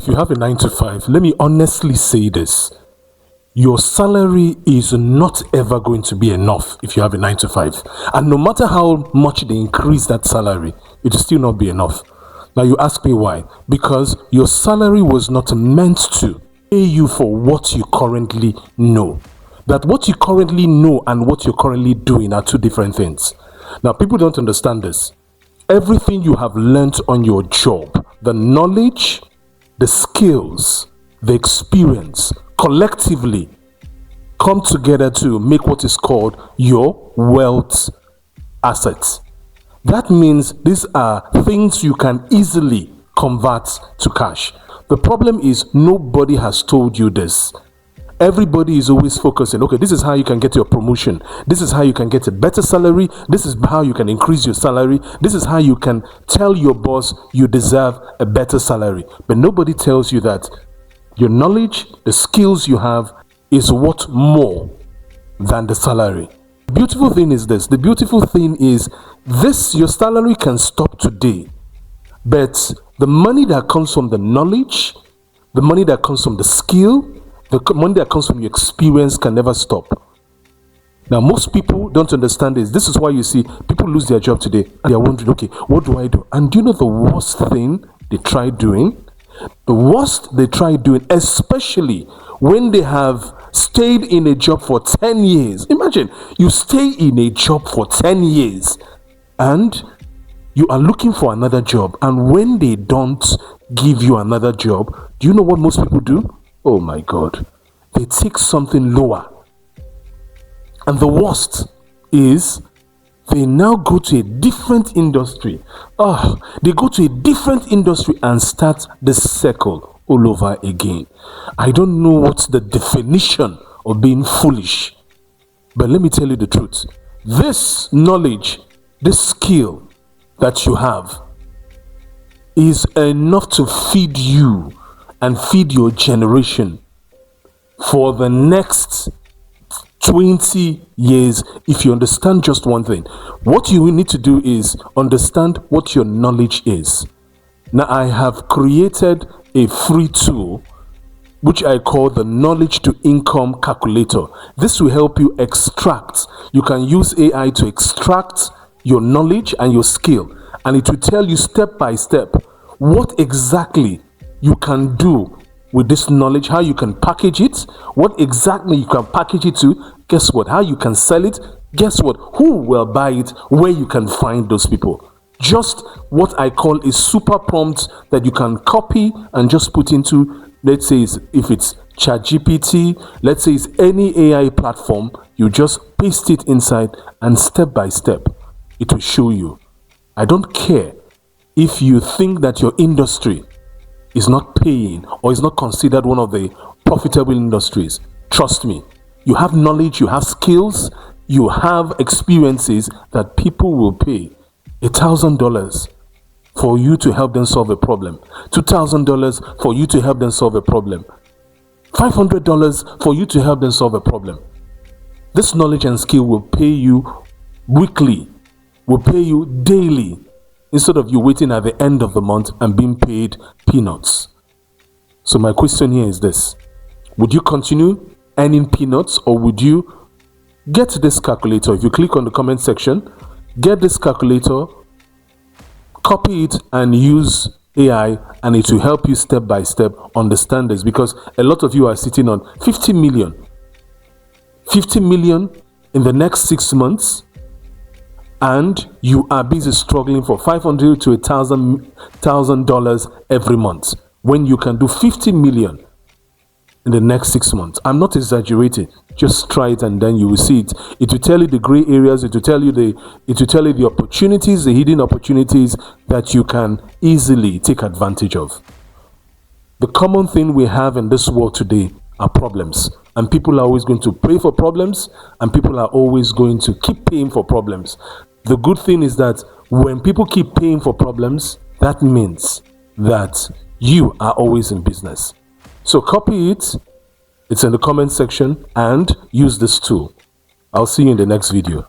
if you have a 9 to 5, let me honestly say this. Your salary is not ever going to be enough if you have a 9 to 5. And no matter how much they increase that salary, it will still not be enough. Now you ask me why? Because your salary was not meant to pay you for what you currently know. That what you currently know and what you're currently doing are two different things. Now people don't understand this. Everything you have learned on your job, the knowledge, the skills, the experience, collectively come together to make what is called your wealth assets. That means these are things you can easily convert to cash. The problem is nobody has told you this. Everybody is always focusing, okay, this is how you can get your promotion. This is how you can get a better salary. This is how you can increase your salary. This is how you can tell your boss you deserve a better salary. But nobody tells you that your knowledge, the skills you have is worth more than the salary. The beautiful thing is this. The beautiful thing is this, your salary can stop today. But the money that comes from the knowledge, the money that comes from the skill, the money that comes from your experience can never stop. Now, most people don't understand this. This is why you see people lose their job today. And they are wondering, okay, what do I do? And do you know the worst thing they try doing? The worst they try doing, especially when they have stayed in a job for 10 years. Imagine, you stay in a job for 10 years and you are looking for another job. And when they don't give you another job, do you know what most people do? Oh my God. They take something lower. And the worst is they now go to a different industry. They go to a different industry and start the circle all over again. I don't know what's the definition of being foolish. But let me tell you the truth. This knowledge, this skill that you have is enough to feed you and feed your generation for the next 20 years if you understand just one thing. What you need to do is understand what your knowledge is. Now, I have created a free tool which I call the knowledge to income calculator. This will help you extract. You can use AI to extract your knowledge and your skill, and it will tell you step by step what exactly you can do with this knowledge, how you can package it, what exactly you can package it to, guess what, how you can sell it, guess what, who will buy it, where you can find those people. Just what I call a super prompt that you can copy and just put into, let's say if it's ChatGPT, let's say it's any AI platform, you just paste it inside and step by step, it will show you. I don't care if you think that your industry is not paying or is not considered one of the profitable industries. Trust me, you have knowledge, you have skills, you have experiences that people will pay $1,000 for you to help them solve a problem, $2,000 for you to help them solve a problem, $500 for you to help them solve a problem. This knowledge and skill will pay you weekly, will pay you daily, instead of you waiting at the end of the month and being paid peanuts. So my question here is this. Would you continue earning peanuts, or would you get this calculator? If you click on the comment section, get this calculator, copy it and use AI, and it will help you step by step understand this, because a lot of you are sitting on 50 million in the next 6 months, and you are busy struggling for $500 to $1,000 every month, when you can do 50 million in the next 6 months. I'm not exaggerating. Just try it and then you will see it. It will tell you the gray areas. It will tell you the opportunities, the hidden opportunities that you can easily take advantage of. The common thing we have in this world today are problems, and people are always going to pray for problems, and people are always going to keep paying for problems. The good thing is that when people keep paying for problems, that means that you are always in business. So copy it, it's in the comment section, and use this tool. I'll see you in the next video.